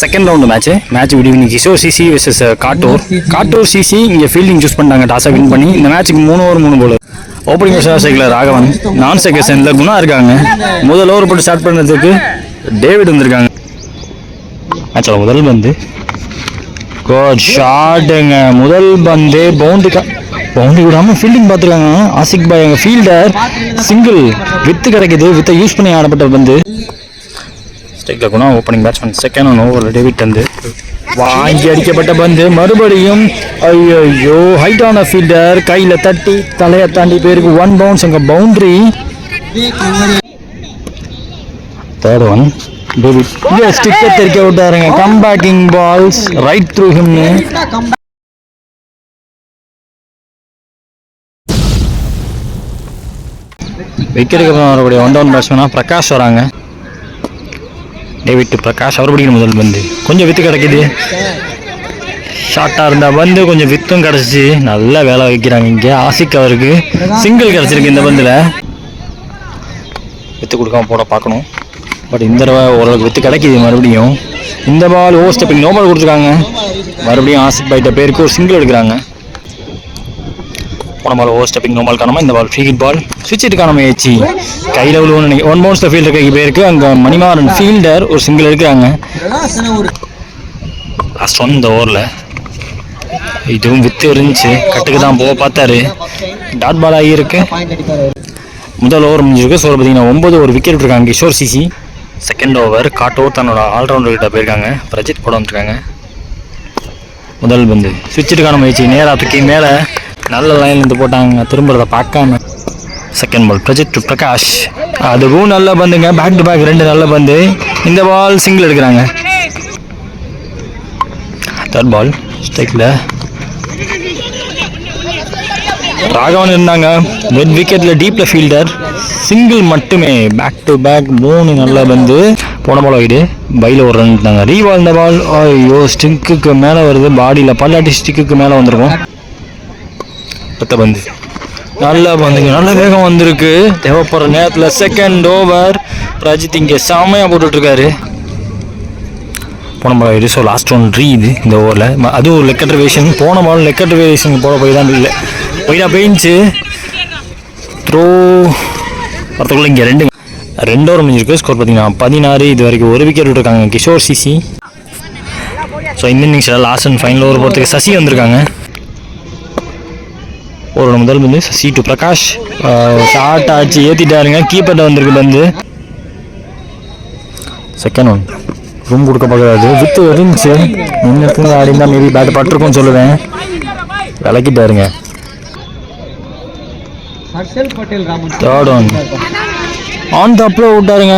Second round match விடுவீங்க Kishore CC versus Kattur CC இங்கே fielding choose பண்ணாங்க டாஸை வின் பண்ணி. இந்த மேட்ச்சுக்கு 3 ஓவர் 3 போல். ஓப்பனிங் சைக்கிள் ராகவன், நான் செகண்டில் குணா இருக்காங்க. முதல் ஓவர் போட்டு ஸ்டார்ட் பண்ணுறதுக்கு டேவிட் வந்திருக்காங்க. மேட்சோட முதல் பந்து குட் ஷாட்டுங்க. முதல் பந்து பவுண்டரி விடாமல் ஃபீல்டிங் பார்த்துருக்காங்க ஆசிக் பாய். எங்கள் ஃபீல்டர் சிங்கிள் வித்து கிடைக்குது. வித்தை யூஸ் பண்ணி ஆடப்பட்ட பந்து ஸ்ட்ரைக்கில் Guna opening batsman. Second over David வந்து வாங்கி அடிக்கப்பட்ட பந்து மறுபடியும் ஐயோ ஹைட்டான ஃபீல்டர் கையில் தட்டி தலையை தாண்டி பேருக்கு 1 பவுன்ஸ். அங்கே பவுண்டரி. தேர்ட் ஒன் டேவிட் ஸ்டிக்கை தெரிக்க விட்டாருங்க. Come backing balls right through ஹிம்னு. விக்கெட்டுக்கு அப்புறம் அவருடைய 1 டவுன் பேட்ஸ்மேனாக பிரகாஷ் வராங்க. டேவிட் டு பிரகாஷ் அவர் பிடிக்கிற முதல் பந்து கொஞ்சம் வித்து கிடைக்கிது. ஷார்ட்டாக இருந்தால் பந்து கொஞ்சம் வித்தும் கிடச்சிச்சு. நல்லா வேலை வைக்கிறாங்க இங்கே. ஆசிக் அவருக்கு சிங்கிள் கிடச்சிருக்கு இந்த பந்தில். வித்து கொடுக்காம போட பார்க்கணும். பட் இந்த தடவை ஓரளவுக்கு வித்து கிடைக்கிது. மறுபடியும் இந்த ball over stepping no ball கொடுத்துருக்காங்க. மறுபடியும் ஆசிக் பாய்ட்ட பேருக்கு ஒரு சிங்கிள் எடுக்கிறாங்க. போன ball over stepping no ball காணாமல் இந்த பால் ஃப்ரீ ஹிட் பால். ஸ்விட்ச் ஹிட் காணாமல் ஆயிடுச்சு. கையில் விழுவோன்னு 1 பவுன்ஸில் ஃபீல்டர் கைக்கு பேருக்கு. அங்கே மணிமாறன் ஃபீல்டர் ஒரு சிங்கிள் எடுக்கிறாங்க. லாஸ்ட் ஒன் இந்த ஓவரில் இதுவும் வித்து இருந்துச்சு. கட்டுக்கு தான் போக பார்த்தாரு. டாட் பால் ஆகியிருக்கு. முதல் ஓவர் முடிஞ்சிருக்கு. ஸோ பார்த்தீங்கன்னா 9 ஒரு விக்கெட் விட்டுருக்காங்க Kishore CC. Second over Kattur தன்னோட ஆல்ரவுண்டர்கிட்ட போயிருக்காங்க. பிரஜித் போட வந்துருக்காங்க. முதல் பந்து ஸ்விட்ச் காணாமல் ஆயிடுச்சு. நேராக தூக்கி மேலே நல்ல லைன்லேருந்து போட்டாங்க. திரும்புறதை பார்க்காம. Second ball Prajith to Prakash. அதுவும் நல்ல பந்துங்க. பேக் டு பேக் 2 நல்ல பந்து. இந்த பால் சிங்கிள் எடுக்கிறாங்க. தேர்ட் பால் ஸ்ட்ரைக்கில் ராகவன் இருந்தாங்க. மிட் விக்கெட்டில் டீப்பில் ஃபீல்டர் சிங்கிள் மட்டுமே. பேக் டு பேக் 3 நல்ல பந்து. போன பால் வைடு பையில் ஒரு ரன் இருந்தாங்க. ரீபால் இந்த பால் ஐயோ ஸ்டிக்குக்கு மேலே வருது. பாடியில் பல்லாட்டி ஸ்டிக்குக்கு மேலே வந்திருக்கும். அடுத்த பந்து நல்ல பந்துங்க. நல்ல வேகம் வந்திருக்கு. தேவைப்படுற நேரத்தில் செகண்ட் ஓவர் பிரஜித் இங்கே செம்மையாக போட்டுட்ருக்காரு. போன பால் இது. ஸோ லாஸ்ட் ஒன் இது இந்த ஓவரில். அதுவும் லெக்கட் ரிவேஷன். போன பால் லெக்கட் ரிவேஷன் போட போய் தான் இல்லை போயிடா பெயின்ச்சு த்ரோ வரத்துக்குள்ள இங்கே 2 ஓவர் முடிஞ்சிருக்கு. ஸ்கோர் பார்த்தீங்கன்னா 16. இது வரைக்கும் ஒரு விக்கெட் விட்டுருக்காங்க கிஷோர் சிசி. ஸோ இந்த இன்னிங்ஸில் லாஸ்ட் அண்ட் ஃபைனல் ஓவர் போகிறதுக்கு சசி வந்திருக்காங்க. ஒரு முதல் பந்து சசி டு பிரகாஷ். ஷார்ட் ஆச்சு ஏற்றிட்டாருங்க. கீப்பர்ட்ட வந்திருக்கு பந்து. செகண்ட் ஒன் ரூம் கொடுக்க பார்க்காது. வித்து இருந்துச்சு. இன்னத்துக்கு ஆடினா மேபி பேட் பட்டிருக்கும்னு சொல்லுவேன். விளக்கிட்டாருங்க. தேர்ட் ஒன் ஆன் தப்பில் விட்டாருங்க.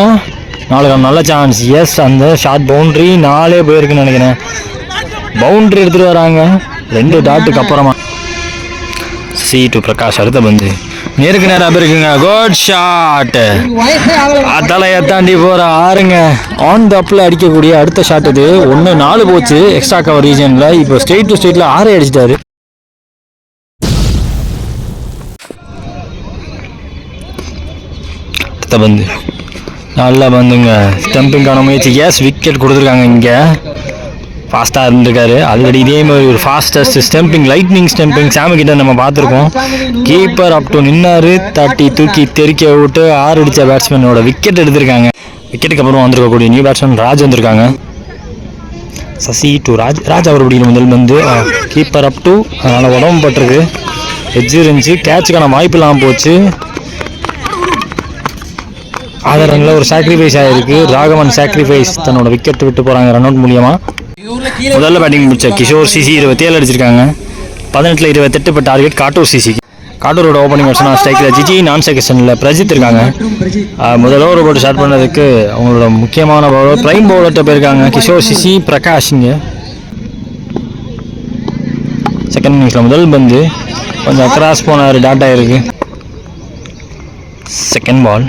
நாளைக்கு நல்ல சான்ஸ். எஸ் அந்த ஷார்ட் பவுண்ட்ரி 4 போயிருக்குன்னு நினைக்கிறேன். பவுண்ட்ரி எடுத்துகிட்டு வராங்க 2 டாட்டுக்கு அப்புறமா. சி டு பிரகாஷ் அடுத்த பந்து நேருக்கு நேராக போயிருக்குங்க. Good shot. தலையை தாண்டி போகிற ஆறுங்க. ஆன் த அப்பில் அடிக்கக்கூடிய அடுத்த ஷாட் இது. 1-4 போச்சு எக்ஸ்ட்ரா கவர் ரீஜனில். இப்போ ஸ்ட்ரெயிட் டு ஸ்ட்ரெயிட்டில் 6 அடிச்சிட்டாரு. அடுத்த பந்து நல்ல பந்துங்க. ஸ்டம்பிங்கான முயற்சி. எஸ் விக்கெட் கொடுத்துருக்காங்க. இங்கே ஃபாஸ்ட்டாக இருந்திருக்காரு. ஆல்ரெடி இதே மாதிரி ஒரு ஃபாஸ்டஸ்ட் ஸ்டம்பிங் லைட்னிங் ஸ்டம்பிங் சாமிக்கிட்ட நம்ம பார்த்துருக்கோம். கீப்பர் அப் டு நின்னாரு. தட்டி தூக்கி தெறிக்க விட்டு 6 அடித்த பேட்ஸ்மேனோட விக்கெட் எடுத்திருக்காங்க. விக்கெட்டுக்கு அப்புறம் வந்திருக்கக்கூடிய நியூ பேட்ஸ்மேன் ராஜ் வந்திருக்காங்க. சசி டு ராஜ் அவர் பிடிக்கிற முதல் வந்து கீப்பர் அப் டு. அதனால் உடம்பு பட்டிருக்கு. எட்ஜ் இருந்துச்சு. கேட்சுக்கான வாய்ப்பு இல்லாமல் போச்சு. ஆதரனில் ஒரு சாக்ரிஃபைஸ் ஆகிருக்கு. ராகவன் சாக்ரிஃபைஸ் தன்னோட விக்கெட் விட்டு போகிறாங்க ரன் அவுட் மூலியமாக. முதல்ல பேட்டிங் முடிச்ச கிஷோர் சிசி 27 அடிச்சிருக்காங்க. 18ல் 28 இப்போ டார்கெட் காட்டூர் சிசி. காட்டூரோட ஓப்பனிங் பேட்ஸ்மேன் ஸ்ட்ரைக்கில் ஜிஜி, நான் செகண்டில் பிரஜித் இருக்காங்க. முதல் ஓவர் போட்டு ஸ்டார்ட் பண்ணதுக்கு அவங்களோட முக்கியமான பவுலர் பிரைம் பவுலர்கிட்ட போயிருக்காங்க கிஷோர் சிசி பிரகாஷ். இங்கே செகண்ட் இன்னிங்ஸில் முதல் பந்து கொஞ்சம் கிராஸ் போனார். டாட்டா இருக்கு. Second ball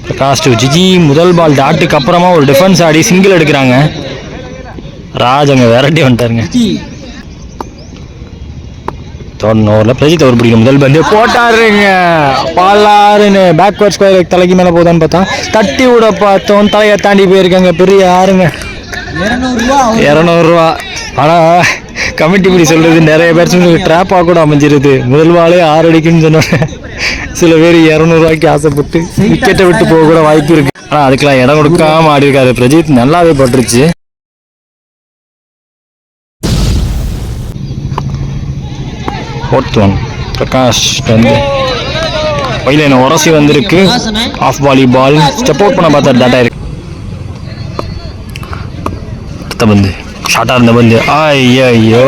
Prakash to Jiji. முதல் பால் டாட்டுக்கு அப்புறமா ஒரு டிஃபென்ஸ் ஆடி சிங்கிள் எடுக்கிறாங்க. ராஜ் அங்கே விரட்டி வந்துட்டாருங்க. தேர்ட் ஓவரில் பிரஜித் அவர் பிடிக்கும் முதல் பந்து போட்டாருங்க. பாலாருன்னு பேக்வர்ட் ஸ்கொயர் தலைக்கு மேலே போதான்னு பார்த்தா தட்டி விட பார்த்தோம். தலையை தாண்டி போயிருக்காங்க. பெரிய ஆறுங்க. 200 ஆனால் கமிட்டி இப்படி சொல்கிறது நிறைய பேட்ஸ்மேனுக்கு ட்ராப்பாக கூட அமைஞ்சிருது. முதல் பாலே 6 அடிக்குன்னு சொன்னோன்னே சில பேர் 200 ஆசைப்பட்டு விக்கெட்டை விட்டு போக கூட வாய்ப்பு இருக்கு. ஆனால் அதுக்கெல்லாம் இடம் கொடுக்காம ஆடி இருக்காரு பிரஜித். நல்லாவே பட்டுருச்சு. ஃபோர்த் ஒன் பிரகாஷ் வந்து வயலில் உரசி வந்திருக்கு. ஆஃப் வாலிபால் ஸ்டெப் அவுட் பண்ண பார்த்தா டாட்டா இருக்கு. அடுத்த பந்து ஷார்ட்டாக இருந்த பந்து ஐயோ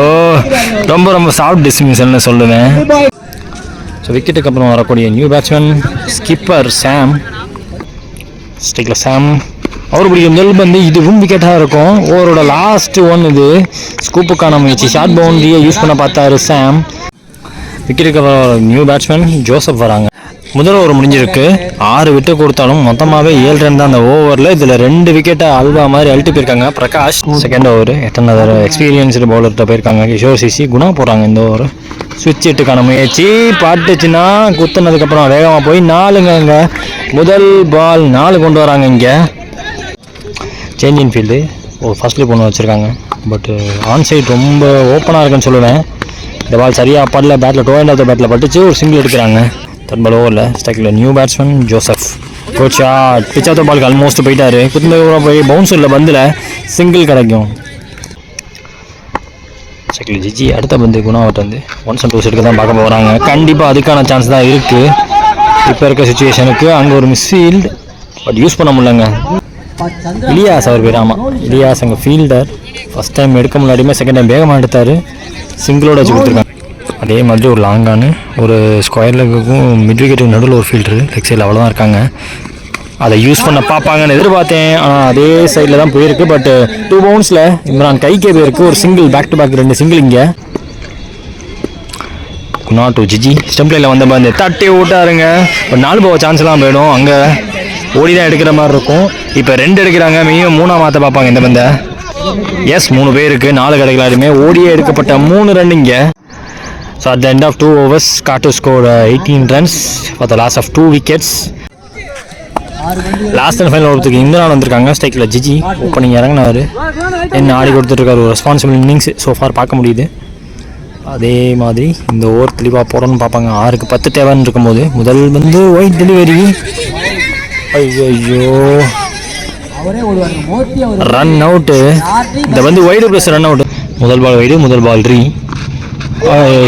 ரொம்ப சாஃப்ட் டிஸ்மிஷன்னு சொல்லுவேன். ஸோ விக்கெட்டுக்கு அப்புறம் வரக்கூடிய நியூ பேட்ஸ்மேன் ஸ்கிப்பர் சாம். ஸ்டிக்கில் சாம் அவர் பிடிக்கும் முதல் பந்து இதுவும் விக்கெட்டாக இருக்கும். ஓவரோட லாஸ்ட் ஒன் இது ஸ்கூப்புக்கான முயற்சி. ஷார்ட் பவுண்டரியை யூஸ் பண்ண பார்த்தாரு சாம். விக்கெட்டுக்கு அப்புறம் நியூ பேட்ஸ்மேன் ஜோசப் வராங்க. முதல் ஓவர் முடிஞ்சிருக்கு. 6 விட்டு கொடுத்தாலும் மொத்தமாகவே 7 ரன் தான் அந்த ஓவரில். இதில் 2 விக்கெட்டை அல்வா மாதிரி அழுட்டு போயிருக்காங்க. பிரகாஷ் செகண்ட் ஓவர் எத்தனை எக்ஸ்பீரியன்ஸ்டு பவுலர்கிட்ட போயிருக்காங்க. கிஷோர் சிசி குணா போகிறாங்க இந்த ஓவர். சுவிட்ச் இட்டுக்கான முயற்சி பாட்டுச்சுன்னா குத்துனதுக்கப்புறம் வேகமாக போய் 4ங்க. முதல் பால் 4 கொண்டு வராங்க. இங்கே change in field first lip ஒன்று வச்சுருக்காங்க. பட் ஆன் சைட் ரொம்ப ஓப்பனாக இருக்குன்னு சொல்லுவேன். இந்த பால் சரியாக படல. பேட்டில் டோ அண்ட் ஆஃப் த பேட்டில் பட்டுச்சு. ஒரு சிங்கிள் எடுக்கிறாங்க. தட் பால் ஓவரில் ஸ்ட்ரைக்கில் new batsman Joseph. Good shot. Pitch of the பாலுக்கு ஆல்மோஸ்ட் போயிட்டாரு. குத்துனதுக்கப்புறம் போய் பவுன்சரில் பந்தில் சிங்கிள் கிடைக்கும். ஸ்ட்ரைக்கில் ஜிஜி. அடுத்த பந்து குணாவட் வந்து 1s and 2s எடுக்க தான் பார்க்க போகிறாங்க. கண்டிப்பாக அதுக்கான சான்ஸ் தான் இருக்குது இப்போ இருக்க சுச்சுவேஷனுக்கு. அங்கே ஒரு மிஸ்ஃபீல்டு பட் யூஸ் பண்ண முடியலங்க. இலியாஸ் அவர் பேர். ஆமாம் இலியாஸ் அங்கே ஃபீல்டர். ஃபஸ்ட் டைம் எடுக்க முன்னாடியுமே செகண்ட் டைம் வேகமாக எடுத்தார். சிங்கிளோட வச்சு கொடுத்துருக்காங்க. அதே மாதிரி ஒரு லாங்கானு ஒரு ஸ்கொயர் லெக்குக்கும் மிட் விக்கெட்டுக்கு நடுவில் ஒரு ஃபீல்டரு லெக் சைடில் அவ்வளோதான் இருக்காங்க. அதை யூஸ் பண்ண பார்ப்பாங்கன்னு எதிர்பார்த்தேன். ஆனால் அதே சைடில் தான் போயிருக்கு. பட் 2 பவுன்ஸில் இம்ரான் கைக்கே போயிருக்கு. ஒரு single back to back 2 single. இங்கே குணா டு ஜிஜி. ஸ்டெம்ப்லையில் வந்த மாதிரி தட்டி விட்டாருங்க. ஒரு 4 போக சான்ஸ்லாம் போயிடும். அங்கே ஓடி தான் எடுக்கிற மாதிரி இருக்கும். இப்போ 2 எடுக்கிறாங்க. மினிமம் 3 மாற்ற பார்ப்பாங்க இந்த பந்தை. எஸ் 3 பேருக்கு 4 கிடைக்கலாருமே. ஓடியே எடுக்கப்பட்ட 3 ரன் இங்கே. So at the end of 2 overs Kattur score 18 runs for the loss of 2 wickets. Last and final ஓவருக்கு இந்திரான் வந்திருக்காங்க. ஸ்ட்ரைக்கில் ஜிஜி ஓப்பனிங் இறங்கினார். என்ன ஆடி கொடுத்துட்ருக்காரு. ஒரு ரெஸ்பான்சிபிள் இன்னிங்ஸ் ஸோ ஃபார் பார்க்க முடியுது. அதே மாதிரி இந்த ஓவர் தெளிவாக போகிறோன்னு பார்ப்பாங்க. 6க்கு 10 தேவைன்னு இருக்கும்போது முதல் வந்து ஒயிட் டெலிவரி. ஐயோ ரன் அவுட்டு. இந்த வந்து ஒயிடு ப்ளஸ் ரன் அவுட். முதல் பால் ஒயிடு, முதல் பால் ரீ.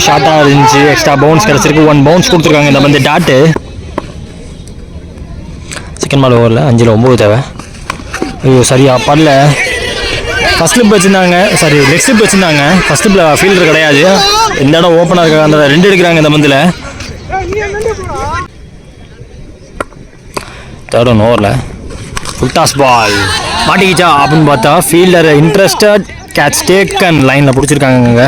ஷார்ட்டாக இருந்துச்சு. எக்ஸ்ட்ரா பவுன்ஸ் கிடச்சிருக்கு. 1 பவுன்ஸ் கொடுத்துருக்காங்க. இந்த வந்து டாட்டு. செகண்ட் பால் ஓவரில் 5ல் 9 தேவை. ஐயோ சரியா படல. ஃபஸ்ட் ஸ்லிப் வச்சுருந்தாங்க. சாரி லெக் ஸ்லிப் வச்சுருந்தாங்க. ஃபஸ்ட் ஸ்லிப்பில் ஃபீல்டர் கிடையாது. இந்த இடம் ஓப்பனாக இருக்காங்க. அந்த 2 எடுக்கிறாங்க இந்த பந்தில். தேர்ட் ஒன் ஓவரில் ஃபுல் டாஸ் பால் மாட்டிக்கிச்சா அப்படின்னு பார்த்தா ஃபீல்டர் இன்ட்ரெஸ்டட் கேட்ச் டேக்கன் லைனில் பிடிச்சிருக்காங்க.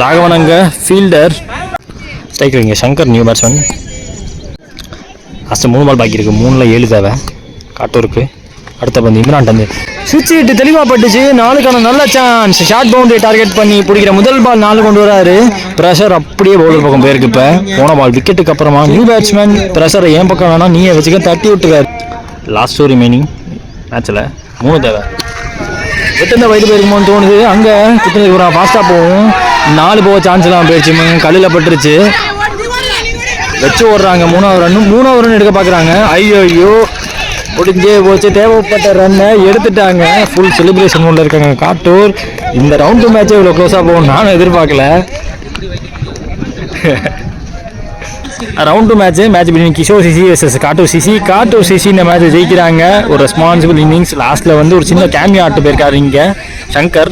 ராகவன் அங்கே ஃபீல்டர். ஸ்ட்ரைக்கர் இங்கே சங்கர் நியூ பேட்ஸ்மேன். ஃபஸ்ட்டு 3 பால் பாக்கி இருக்குது. 3ல் 7 தேவை காட்டூருக்கு. அடுத்த பந்து இம்ரான் வந்து சுவிட்ச் இட்டு தெளிவாக பட்டுச்சு. 4க்கான நல்ல சான்ஸ். ஷார்ட் பவுண்டரி டார்கெட் பண்ணி பிடிக்கிற முதல் பால் 4 கொண்டு வராரு. ப்ரெஷர் அப்படியே பவுலர் பக்கம் போயிருக்கு. இப்போ போன பால் விக்கெட்டுக்கு அப்புறமா நியூ பேட்ஸ்மேன் ப்ரெஷரை ஏன் பக்கம் வேணாம் நீயே வச்சுக்க தட்டி விட்டுருக்காரு. லாஸ்ட் ஸ்டோரி ரிமைனிங் மேட்ச்சில் 3 தேவை. எத்தனை வயது போயிருக்குமோன்னு தோணுது. அங்கே குத்துனதுக்கு ஃபாஸ்ட்டாக போகும். 4 போக சான்ஸ்லாம் போயிடுச்சு. கல்லில் பட்டுருச்சு. வச்சு ஓடுறாங்க. 3வது ரன் எடுக்க பார்க்குறாங்க. ஐயோ முடிஞ்சே போச்சு. தேவைப்பட்ட ரன்னை எடுத்துட்டாங்க. ஃபுல் செலிப்ரேஷன் மூடில் இருக்காங்க காட்டூர். இந்த ரவுண்டு மேட்சே இவ்வளோ க்ளோஸாக போகும் நானும் எதிர்பார்க்கல. Round match between Kishore CC vs Kattur CC. Kattur CC இந்த மேட்ச் ஜெயிக்கிறாங்க. ஒரு ரெஸ்பான்சிபிள் இன்னிங்ஸ். லாஸ்ட்டில் வந்து ஒரு சின்ன கேமியோ ஆட்டு போயிருக்காரு இங்கே சங்கர்.